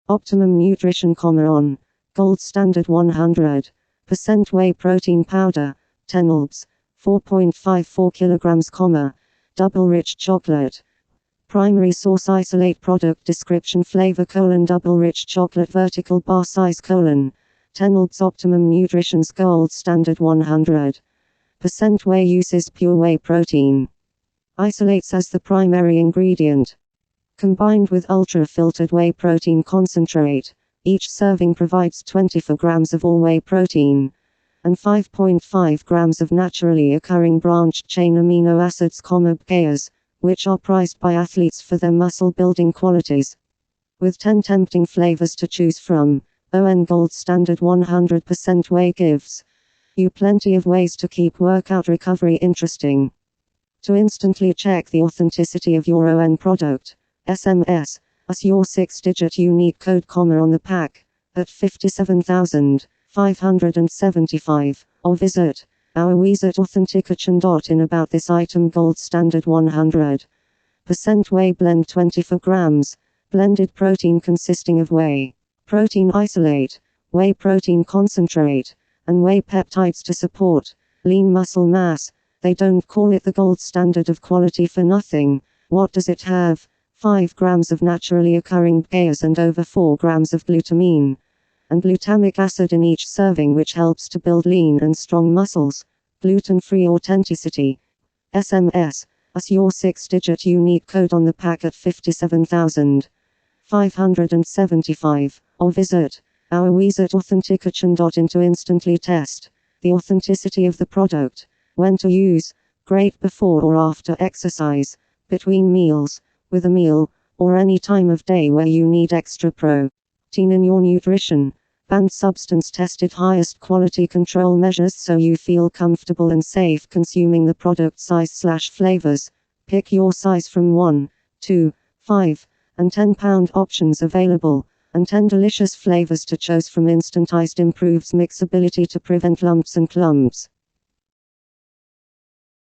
Optimum nutrition, on. Gold standard 100% whey protein powder, 10 oz, 4.54 kg, double rich chocolate. Primary source isolate product description flavor: double rich chocolate vertical bar size: 10 oz. Optimum nutrition's gold standard 100% whey uses pure whey protein isolates as the primary ingredient. Combined with ultra-filtered whey protein concentrate, each serving provides 24 grams of all whey protein and 5.5 grams of naturally occurring branched-chain amino acids, BCAAs, which are prized by athletes for their muscle-building qualities. With 10 tempting flavors to choose from, Gold Standard 100% whey gives you plenty of ways to keep workout recovery interesting. To instantly check the authenticity of your ON product, SMS us your 6-digit unique code, on the pack at 57,575, or visit our website authentication.in about this item. Gold Standard 100% whey blend, 24 grams, blended protein consisting of whey protein isolate, whey protein concentrate, and whey peptides to support lean muscle mass. They don't call it the gold standard of quality for nothing. What does it have? 5 grams of naturally occurring BCAAs and over 4 grams of glutamine and glutamic acid in each serving, which helps to build lean and strong muscles. Gluten-free authenticity. SMS us your 6-digit unique code on the pack at 57,575, or visit our website authentication.in to instantly test the authenticity of the product. When to use: great before or after exercise, between meals, with a meal, or any time of day where you need extra protein in your nutrition. Banned substance tested, highest quality control measures so you feel comfortable and safe consuming the product. Size/flavors. Pick your size from 1, 2, 5, and 10-pound options available, and 10 delicious flavors to choose from. Instant iced improves mixability to prevent lumps and clumps.